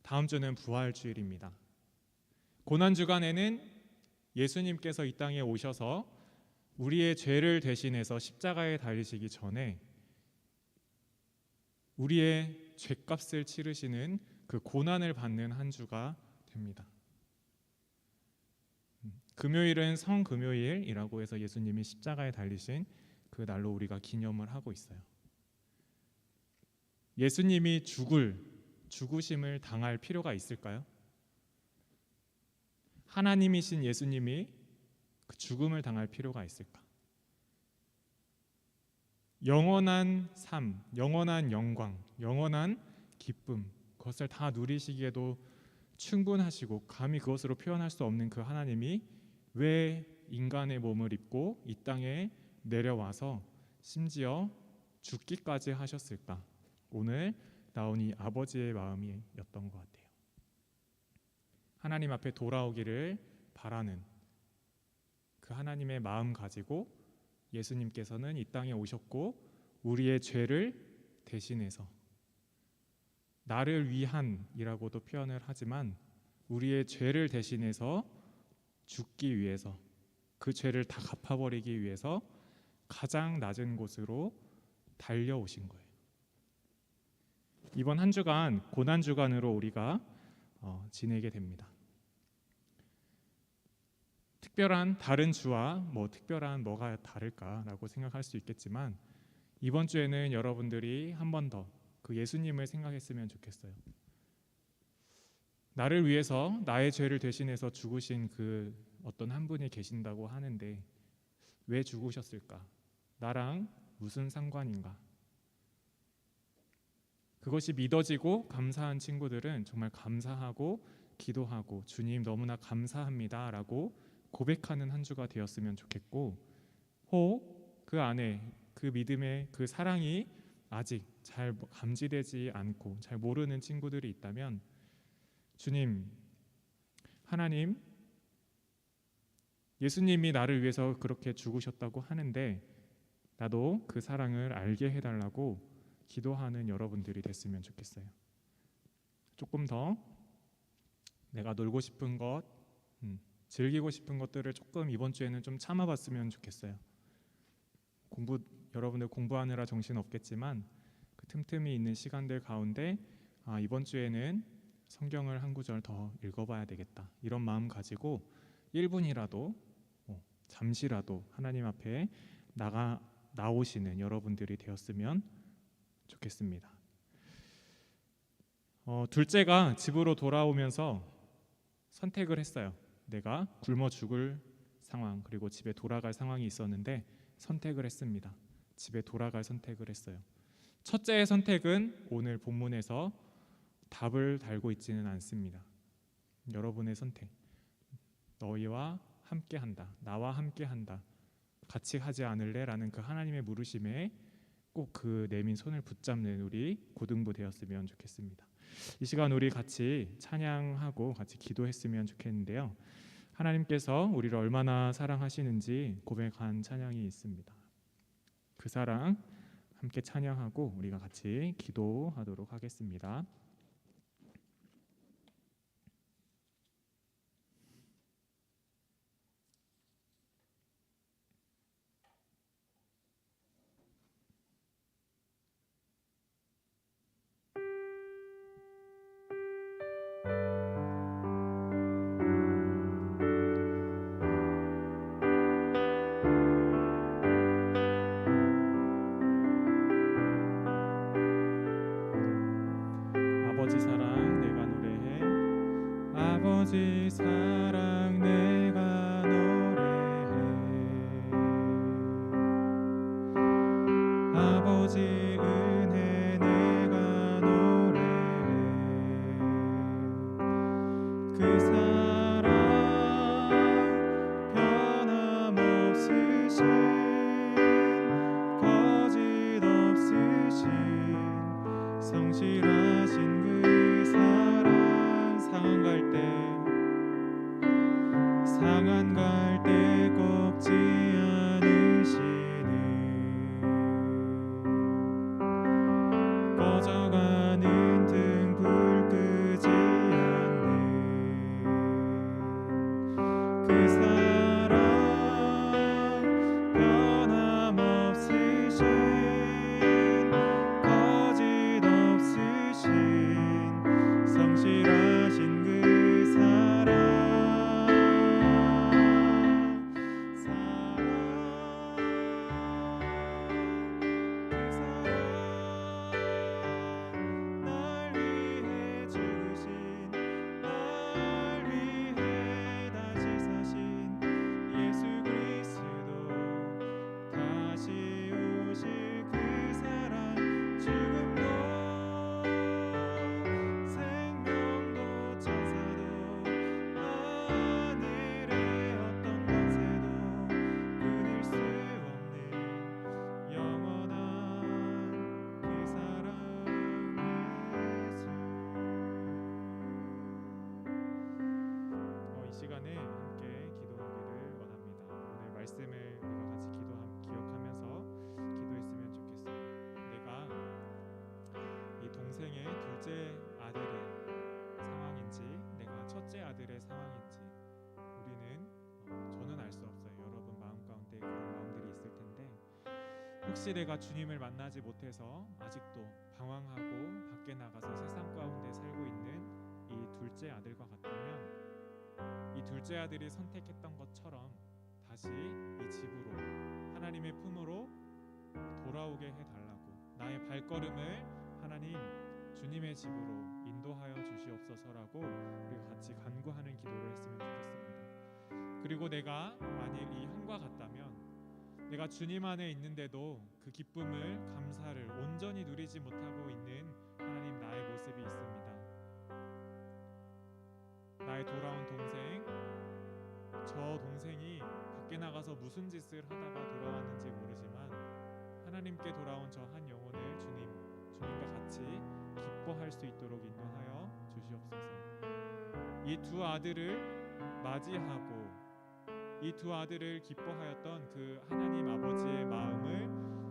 다음 주는 부활주일입니다. 고난주간에는 예수님께서 이 땅에 오셔서 우리의 죄를 대신해서 십자가에 달리시기 전에 우리의 죄값을 치르시는 그 고난을 받는 한 주가 됩니다. 금요일은 성금요일이라고 해서 예수님이 십자가에 달리신 그 날로 우리가 기념을 하고 있어요. 예수님이 죽으심을 당할 필요가 있을까요? 하나님이신 예수님이 그 죽음을 당할 필요가 있을까? 영원한 삶, 영원한 영광, 영원한 기쁨, 그것을 다 누리시기에도 충분하시고 감히 그것으로 표현할 수 없는 그 하나님이 왜 인간의 몸을 입고 이 땅에 내려와서 심지어 죽기까지 하셨을까? 오늘 나온 이 아버지의 마음이었던 것 같아요. 하나님 앞에 돌아오기를 바라는 그 하나님의 마음 가지고 예수님께서는 이 땅에 오셨고 우리의 죄를 대신해서, 나를 위한이라고도 표현을 하지만 우리의 죄를 대신해서 죽기 위해서, 그 죄를 다 갚아버리기 위해서 가장 낮은 곳으로 달려오신 거예요. 이번 한 주간 고난주간으로 우리가 지내게 됩니다. 특별한 다른 주와 특별한 뭐가 다를까라고 생각할 수 있겠지만, 이번 주에는 여러분들이 한 번 더 그 예수님을 생각했으면 좋겠어요. 나를 위해서 나의 죄를 대신해서 죽으신 그 어떤 한 분이 계신다고 하는데 왜 죽으셨을까? 나랑 무슨 상관인가? 그것이 믿어지고 감사한 친구들은 정말 감사하고 기도하고 주님 너무나 감사합니다라고 고백하는 한 주가 되었으면 좋겠고, 혹 그 안에 그 믿음의 그 사랑이 아직 잘 감지되지 않고 잘 모르는 친구들이 있다면, 주님, 하나님, 예수님이 나를 위해서 그렇게 죽으셨다고 하는데 나도 그 사랑을 알게 해달라고 기도하는 여러분들이 됐으면 좋겠어요. 조금 더 내가 놀고 싶은 것, 즐기고 싶은 것들을 조금 이번 주에는 좀 참아봤으면 좋겠어요. 여러분들 공부하느라 정신 없겠지만 그 틈틈이 있는 시간들 가운데 이번 주에는 성경을 한 구절 더 읽어봐야 되겠다, 이런 마음 가지고 1분이라도 잠시라도 하나님 앞에 나오시는 여러분들이 되었으면 좋겠습니다. 둘째가 집으로 돌아오면서 선택을 했어요. 내가 굶어 죽을 상황, 그리고 집에 돌아갈 상황이 있었는데 선택을 했습니다. 집에 돌아갈 선택을 했어요. 첫째의 선택은 오늘 본문에서 답을 달고 있지는 않습니다. 여러분의 선택, 너희와 함께한다, 나와 함께한다, 같이 하지 않을래? 라는 그 하나님의 물으심에 꼭 그 내민 손을 붙잡는 우리 고등부 되었으면 좋겠습니다. 이 시간 우리 같이 찬양하고 같이 기도했으면 좋겠는데요, 하나님께서 우리를 얼마나 사랑하시는지 고백한 찬양이 있습니다. 그 사랑 함께 찬양하고 우리가 같이 기도하도록 하겠습니다. 아버지 사랑 내가 노래해, 아버지 사랑 내가 노래해, 아버지 은혜 내가 노래해, 그 사랑 변함없으신 거짓 없으신 성실하신 그 사랑, 상한 갈 때 꺾지 않으시는, 꺼져가는 등불 끄지 않는 그 사랑 변함없으신 거짓 없으신 성실하신 그 사랑, 날 위해 죽으신, 날 위해 다시 사신 예수 그리스도, 다시 오실 그 사랑, 죽음도 생명도 천사도 하늘의 어떤 권세도 끊을 수 없는 영원한 그 사랑 예수. 이 시간에 함께 기도하기를 원합니다. 오늘 말씀을 우리가 같이 기억하면서 기도했으면 좋겠어요. 내가 이 동생의 둘째 아들의 상황인지 내가 첫째 아들의 상황인지 저는 알 수 없어요. 여러분 마음 가운데 그런 마음들이 있을 텐데, 혹시 내가 주님을 만나지 못해서 아직도 방황하고 밖에 나가서 세상 가운데 살고 있는 이 둘째 아들과 같다면, 이 둘째 아들이 선택했던 것처럼 다시 이 집으로, 하나님의 품으로 돌아오게 해달라고, 나의 발걸음을 하나님 주님의 집으로 인도하여 주시옵소서라고 우리가 같이 간구하는 기도를 했으면 좋겠습니다. 그리고 내가 만일 이 한과 같다면, 내가 주님 안에 있는데도 그 기쁨을, 감사를 온전히 누리지 못하고 있는 하나님 모습이 있습니다. 나의 돌아온 동생, 저 동생이 밖에 나가서 무슨 짓을 하다가 돌아왔는지 모르지만 하나님께 돌아온 저 한 영혼을 주님과 같이 기뻐할 수 있도록 인도하여 주시옵소서. 이 두 아들을 맞이하고 이 두 아들을 기뻐하였던 그 하나님 아버지의 마음을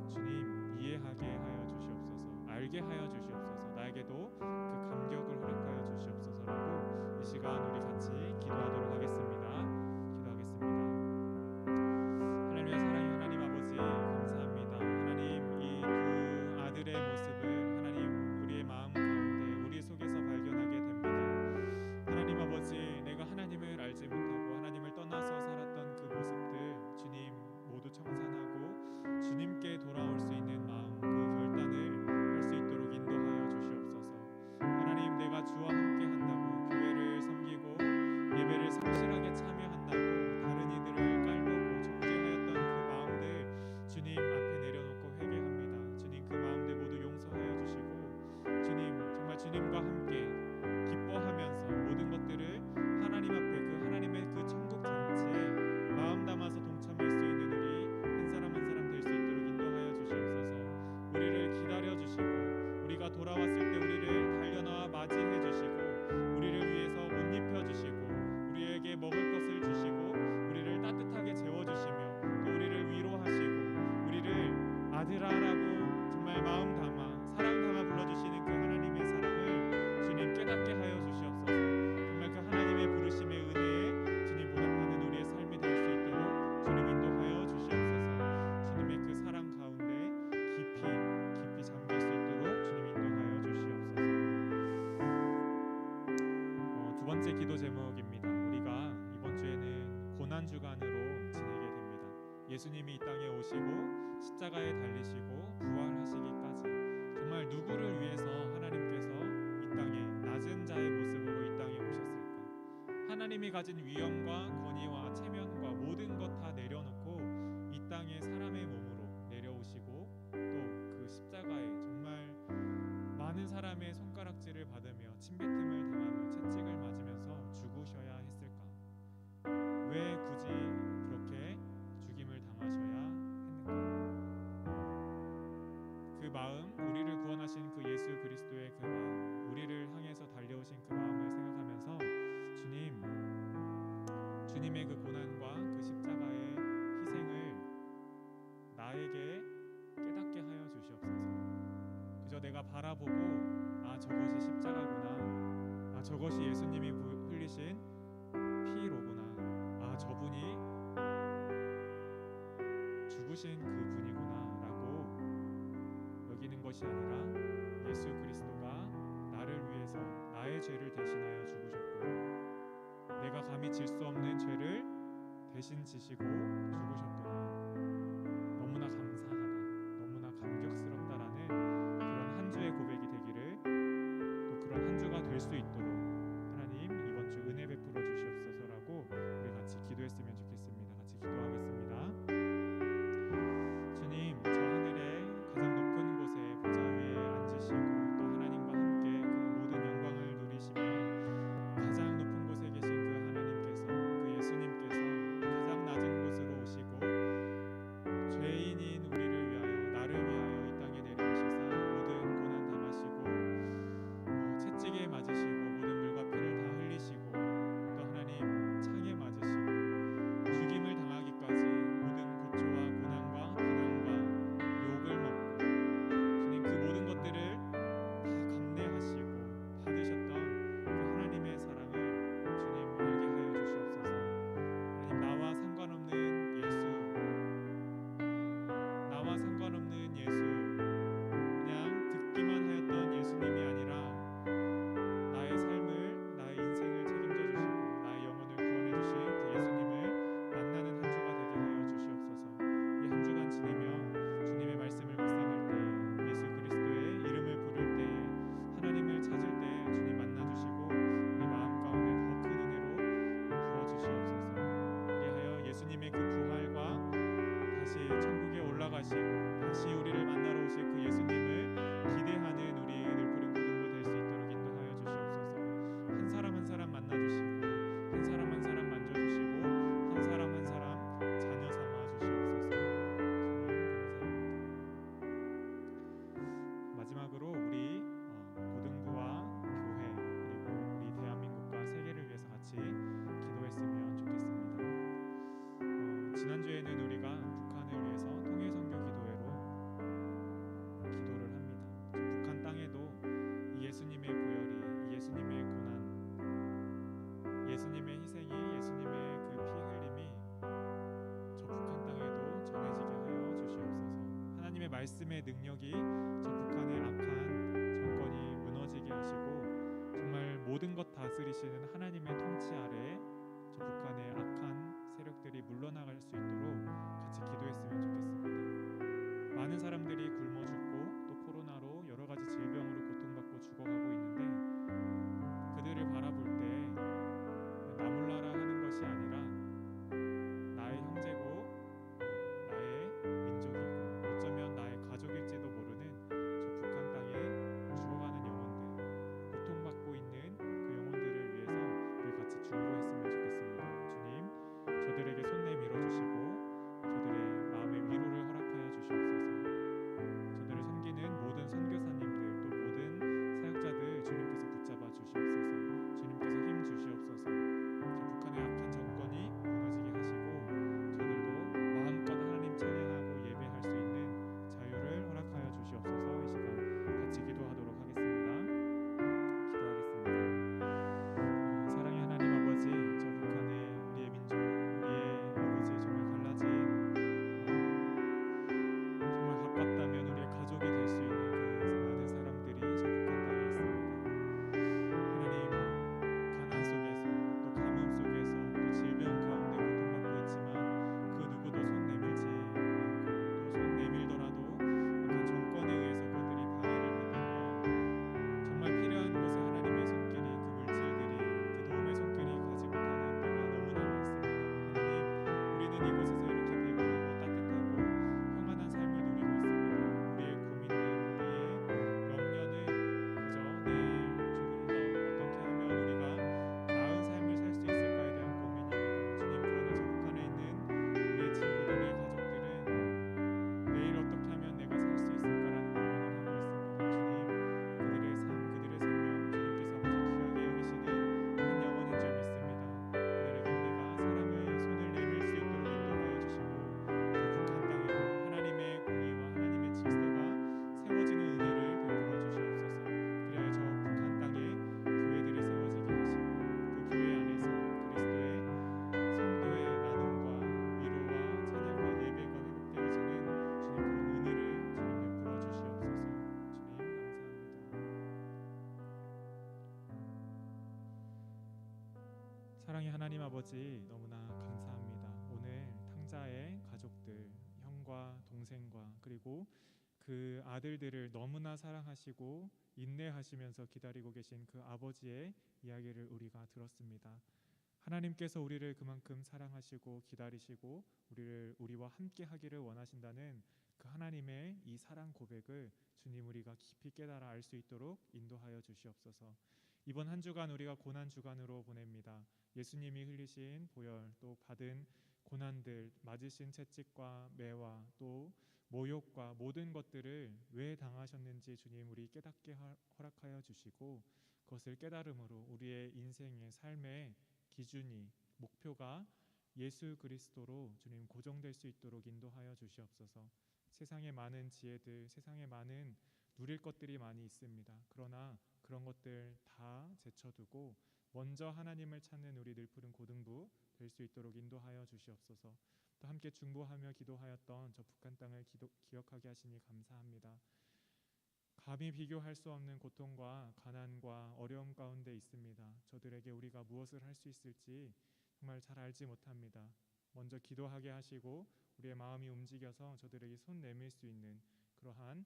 주님 이해하게 하여 주시옵소서. 알게 하여 주시옵소서. 나에게도 그 감격을 허락하여 주시옵소서라고 이 시간 우리 같이 기도하도록 하겠습니다. 기도하겠습니다. 하나님의 사랑의 하나님 아버지 감사합니다. 하나님 이 두 아들의 모습을 하나님 우리의 마음 가운데 우리 속에서 발견하게 됩니다. 하나님 아버지, 내가 하나님을 알지 못하고 하나님을 떠나서 살았던 그 모습들 주님 모두 청산하고 주님께 돌아올 수 있는 마음, 그 결단을 할 수 있도록 인도하여 주시옵소서. 하나님, 내가 주와 함께 한다고 교회를 섬기고 예배를 성실하게 참여한다고 다른 이들을 깔보고 정죄하였던 그 마음들 주님 앞에 내려놓고 회개합니다. 주님 그 마음들 모두 용서하여 주시고 주님 정말 주님과 함께 기뻐하면서 모든 것들을 하나님 앞에 그 하나님의 그 천국 잔치에 마음 담아서 동참할 수 있는 우리 한 사람 한 사람 될 수 있도록 인도하여 주시옵소서. 우리를 기다려 주시고 우리가 돌아왔을 때 우리를 달려나와 맞이해 주시고 우리를 위해서 옷 입혀 주시고 우리에게 먹을 것을 주시고 우리를 따뜻하게 재워 주시며 또 우리를 위로하시고 우리를 아들아라고 정말 마음 담아 사랑 담아 불러주시는 그 하나님의 사랑을 주님 깨닫게 하여 주시옵소서. 정말 그 하나님의 부르심의 은혜에 주님 보답하는 우리의 삶이 될 수 있도록 주님 인도하여 주시옵소서. 주님의 그 사랑 가운데 깊이 잠길 수 있도록 주님 인도하여 주시옵소서. 두 번째 기도 제목입니다. 우리가 이번 주에는 고난 주간으로 지내게 됩니다. 예수님이 이 땅에 오시고 십자가에 달리시고 부활하시기까지 정말 누구를 위해서 하나님께서 이 땅에 낮은 자의 모습으로 이 땅에 오셨을까? 하나님이 가진 위엄과 권위와 체면과 모든 것 다 내려놓고 이 땅에 사람의 몸으로 내려오시고 또 그 십자가에 정말 많은 사람의 손가락질을 받으며 침뱉음을 당하며 채찍을 맞으면서 죽으셔야 했을까? 왜 굳이 그렇게 죽임을 당하셔야 했는가? 그 마음, 우리를 구원하신 그 예수 그리스도의 그 마음, 우리를 향해서 달려오신 그 마음을 생각하면서 주님의 그 고난과 그 십자가의 희생을 나에게 깨닫게 하여 주시옵소서. 그저 내가 바라보고 저것이 십자가구나, 저것이 예수님이 흘리신 피로구나, 저분이 죽으신 그분이구나 라고 여기는 것이 아니라 예수 그리스도가 나를 위해서 나의 죄를 대신하여 죽으셨구나, 내가 감히 질 수 없는 죄를 대신 지시고 죽으셨구나, 너무나 감사하다, 너무나 감격스럽다라는 그런 한 주의 고백이 되기를, 또 그런 한 주가 될 수 있도록 하나님 이번 주 은혜 베풀어 주시옵소서라고 우리 같이 기도했으면 좋겠습니다. 같이 기도하겠습니다. 주님, 저 하늘의 가장 높은 곳에 보좌 위에 앉으시고 또 하나님과 함께 그 모든 영광을 누리시며 가장 높은 곳에 계신 그 하나님께서, 그 예수님께서 가장 낮은 곳으로 오시고 말씀의 능력이 저 북한의 악한 정권이 무너지게 하시고 정말 모든 것 다스리시는 하나님의 통치 아래에 저 북한의 악한 세력들이 물러나갈 수 있도록 같이 기도했으면 좋겠습니다. 많은 사람들이 굶어 죽고 또 코로나로 여러 가지 질병으로 고통받고 죽어가고 있는데 그들을 바라볼 때 나몰라라 하는 것이 아니라 나의 형제고 나의 민족이고 어쩌면 나의 가족일지도 모르는 저 북한 땅에 죽어가는 영혼들, 고통받고 있는 그 영혼들을 위해서 우리 같이 중보했으면 좋겠습니다. 주님, 저들에게 손 내밀어 주시고 저들의 마음의 위로를 허락하여 주시옵소서. 저들을 섬기는 모든 선교사님들 또 모든 사역자들 주님께서 붙잡아 주시옵소서. 주님께서 힘 주시옵소서. 저 북한의 악한 정권이 무너지게 하시고 저들도 마음껏 하나님 찬양하고 예배할 수 있는 자유를 허락하여 주시옵소서. 이 시간 같이 기도하도록 하겠습니다. 기도하겠습니다. 사랑의 하나님 아버지, 저 북한의 우리의 민족, 우리의 아버지 정말 갈라진 정말 가깝다면 우리의 가족이 될 수 있는 그 많은 사람들이 저 북한 땅에 있습니다. 하나님, 가난 속에서 또 가뭄 속에서 또 질병 가운데 고통받고 있지만 그 누구도 손 내밀지 않고 또 손 내밀더라도 악한 정권에 의해서 그들이 방해를 받으며 정말 필요한 곳에 하나님의 손길이 그 물질들이 그 도움의 손길이 가지 못하는 때가 너무나 많습니다. 하나님, 우리는 이곳에서 이렇게 배부르고 따뜻하고 평안한 삶을 누리고 있습니다. 우리의 고민들, 우리의 염려는 그저 내일 조금 더 어떻게 하면 우리가 나은 삶을 살 수 있을까에 대한 고민입니다. 주님, 그러나 저 북한에 있는 우리의 친구들, 우리의 가족들은 내일 어떻게 하면 내가 살 수 있을까라는 고민을 하고 있습니다. 주님, 그들의 삶, 그들의 생명 주님께서 아버지 귀하게 여기시는 한 영혼인 줄 믿습니다. 그들에게 우리가 사랑의 손을 내밀 수 있도록 인도하여 주시고 저 북한 땅에도 하나님의 공의와 하나님의 질서가 세워지는 은혜를 베풀어 주시옵소서. 그래야 저 북한 땅에 교회들이 세워지게 하시고 그 교회 안에서 그리스도의 성도의 나눔과 위로와 찬양과 예배가 회복되어지는 주님 그런 은혜를 주님 베풀어 주시옵소서. 주님 감사합니다. 사랑의 하나님 아버지, 너무나 감사합니다. 오늘 탕자의 가족들, 형과 동생과 그리고 그 아들들을 너무나 사랑하시고 인내하시면서 기다리고 계신 그 아버지의 이야기를 우리가 들었습니다. 하나님께서 우리를 그만큼 사랑하시고 기다리시고 우리와 함께 하기를 원하신다는 그 하나님의 이 사랑 고백을 주님 우리가 깊이 깨달아 알 수 있도록 인도하여 주시옵소서. 이번 한 주간 우리가 고난 주간으로 보냅니다. 예수님이 흘리신 보혈, 또 받은 고난들, 맞으신 채찍과 매와 또 모욕과 모든 것들을 왜 당하셨는지 주님 우리 깨닫게 허락하여 주시고 그것을 깨달음으로 우리의 인생의 삶의 기준이 목표가 예수 그리스도로 주님 고정될 수 있도록 인도하여 주시옵소서. 세상에 많은 지혜들, 세상에 많은 누릴 것들이 많이 있습니다. 그러나 그런 것들 다 제쳐두고 먼저 하나님을 찾는 우리 늘푸른 고등부 될 수 있도록 인도하여 주시옵소서. 또 함께 중보하며 기도하였던 저 북한 땅을 기억하게 하시니 감사합니다. 감히 비교할 수 없는 고통과 가난과 어려움 가운데 있습니다. 저들에게 우리가 무엇을 할 수 있을지 정말 잘 알지 못합니다. 먼저 기도하게 하시고 우리의 마음이 움직여서 저들에게 손 내밀 수 있는 그러한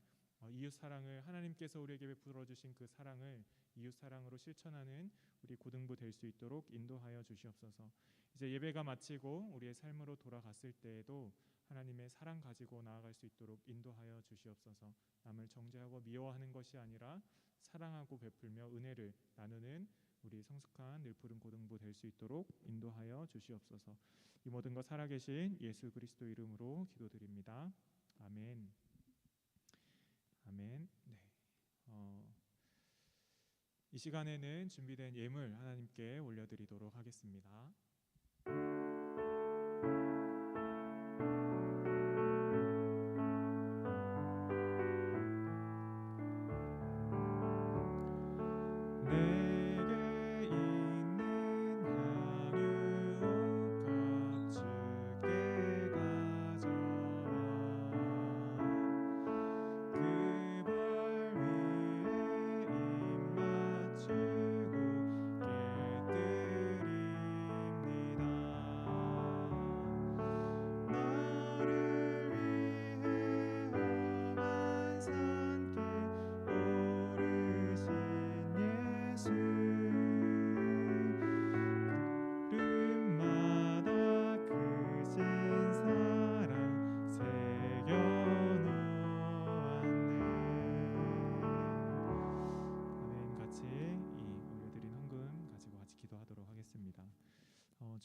이웃 사랑을 하나님께서 우리에게 베풀어 주신 그 사랑을 이웃 사랑으로 실천하는 우리 고등부 될 수 있도록 인도하여 주시옵소서. 이제 예배가 마치고 우리의 삶으로 돌아갔을 때에도 하나님의 사랑 가지고 나아갈 수 있도록 인도하여 주시옵소서. 남을 정죄하고 미워하는 것이 아니라 사랑하고 베풀며 은혜를 나누는 우리 성숙한 늘푸른 고등부 될 수 있도록 인도하여 주시옵소서. 이 모든 것 살아계신 예수 그리스도 이름으로 기도드립니다. 아멘. 아멘. 네. 이 시간에는 준비된 예물 하나님께 올려드리도록 하겠습니다. 내게 있는 한유 값주게 가져와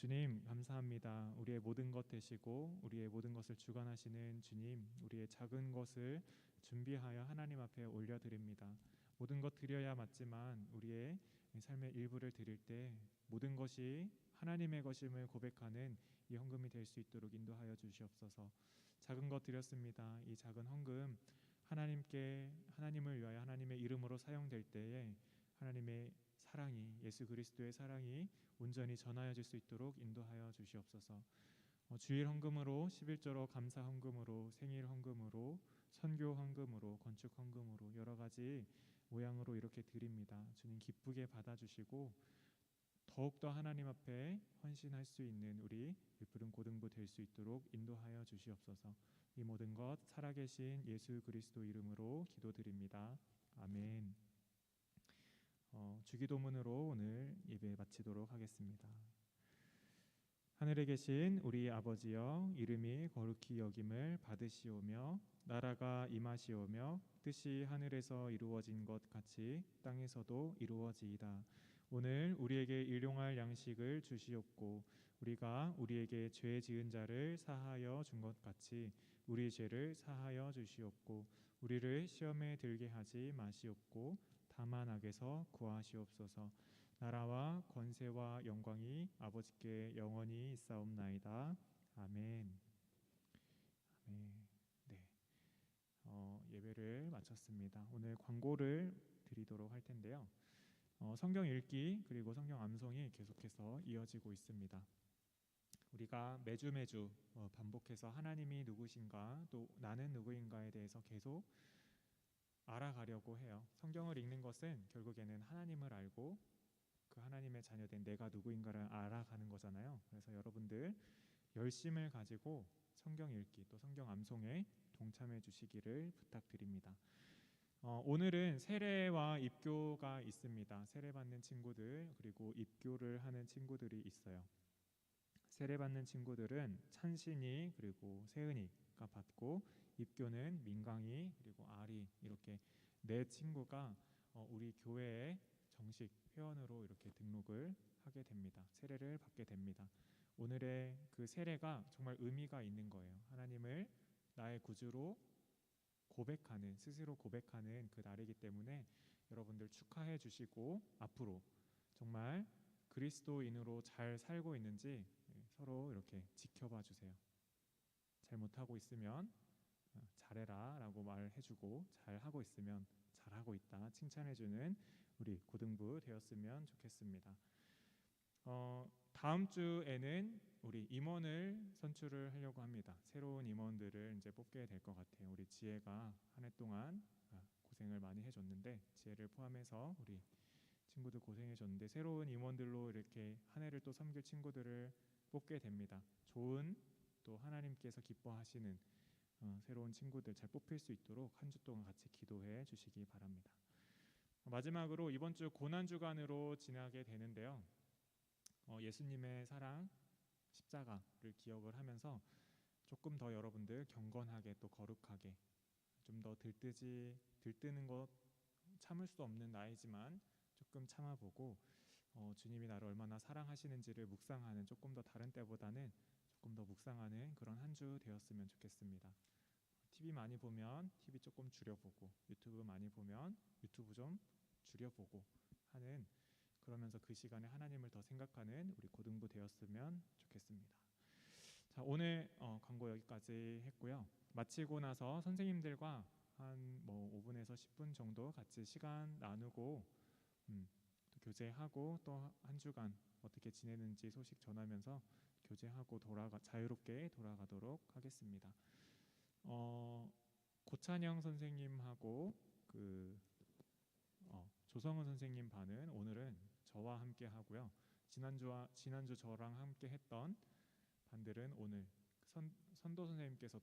주님 감사합니다. 우리의 모든 것 되시고 우리의 모든 것을 주관하시는 주님, 우리의 작은 것을 준비하여 하나님 앞에 올려드립니다. 모든 것 드려야 맞지만 우리의 삶의 일부를 드릴 때 모든 것이 하나님의 것임을 고백하는 이 헌금이 될 수 있도록 인도하여 주시옵소서. 작은 것 드렸습니다. 이 작은 헌금 하나님을 위하여 하나님의 이름으로 사용될 때에 하나님의 사랑이, 예수 그리스도의 사랑이 온전히 전하여질 수 있도록 인도하여 주시옵소서. 주일 헌금으로, 11조로 감사 헌금으로, 생일 헌금으로, 선교 헌금으로, 건축 헌금으로 여러 가지 모양으로 이렇게 드립니다. 주님 기쁘게 받아주시고 더욱더 하나님 앞에 헌신할 수 있는 우리 푸른 고등부 될 수 있도록 인도하여 주시옵소서. 이 모든 것 살아계신 예수 그리스도 이름으로 기도드립니다. 아멘. 주기도문으로 오늘 예배 마치도록 하겠습니다. 하늘에 계신 우리 아버지여, 이름이 거룩히 여김을 받으시오며 나라가 임하시오며 뜻이 하늘에서 이루어진 것 같이 땅에서도 이루어지이다. 오늘 우리에게 일용할 양식을 주시옵고 우리가 우리에게 죄 지은 자를 사하여 준 것 같이 우리 죄를 사하여 주시옵고 우리를 시험에 들게 하지 마시옵고 다만 악에서 구하시옵소서. 나라와 권세와 영광이 아버지께 영원히 있사옵나이다. 아멘. 아멘. 네. 예배를 마쳤습니다. 오늘 광고를 드리도록 할 텐데요. 성경 읽기 그리고 성경 암송이 계속해서 이어지고 있습니다. 우리가 매주 반복해서 하나님이 누구신가 또 나는 누구인가에 대해서 계속 알아가려고 해요. 성경을 읽는 것은 결국에는 하나님을 알고 그 하나님의 자녀된 내가 누구인가를 알아가는 거잖아요. 그래서 여러분들 열심을 가지고 성경 읽기 또 성경 암송에 동참해 주시기를 부탁드립니다. 오늘은 세례와 입교가 있습니다. 세례 받는 친구들 그리고 입교를 하는 친구들이 있어요. 세례 받는 친구들은 찬신이 그리고 세은이가 받고 입교는 민강이 그리고 아리 이렇게 네 친구가 우리 교회에 정식 회원으로 이렇게 등록을 하게 됩니다. 세례를 받게 됩니다. 오늘의 그 세례가 정말 의미가 있는 거예요. 하나님을 나의 구주로 고백하는, 스스로 고백하는 그 날이기 때문에 여러분들 축하해 주시고 앞으로 정말 그리스도인으로 잘 살고 있는지 서로 이렇게 지켜봐 주세요. 잘못하고 있으면 잘해라 라고 말해주고 잘하고 있으면 잘하고 있다 칭찬해주는 우리 고등부 되었으면 좋겠습니다. 다음 주에는 우리 임원을 선출을 하려고 합니다. 새로운 임원들을 이제 뽑게 될 것 같아요. 우리 지혜가 한 해 동안 고생을 많이 해줬는데 지혜를 포함해서 우리 친구들 고생해줬는데 새로운 임원들로 이렇게 한 해를 또 섬길 친구들을 뽑게 됩니다. 좋은 또 하나님께서 기뻐하시는 새로운 친구들 잘 뽑힐 수 있도록 한 주 동안 같이 기도해 주시기 바랍니다. 마지막으로 이번 주 고난주간으로 지나게 되는데요. 예수님의 사랑 십자가를 기억을 하면서 조금 더 여러분들 경건하게 또 거룩하게 좀 더 들뜨는 것 참을 수 없는 나이지만 조금 참아보고 주님이 나를 얼마나 사랑하시는지를 묵상하는 조금 더 다른 때보다는 조금 더 묵상하는 그런 한 주 되었으면 좋겠습니다. TV 많이 보면 TV 조금 줄여보고 유튜브 많이 보면 유튜브 좀 줄여보고 하는 그러면서 그 시간에 하나님을 더 생각하는 우리 고등부 되었으면 좋겠습니다. 자, 오늘 광고 여기까지 했고요. 마치고 나서 선생님들과 한 5분에서 10분 정도 같이 시간 나누고 또 교제하고 또 한 주간 어떻게 지내는지 소식 전하면서 교제하고 자유롭게 돌아가도록 하겠습니다. 고찬영 선생님하고 조성은 선생님 반은 오늘은 저와 함께 하고요. 지난주 저랑 함께 했던 반들은 오늘 선도 선생님께서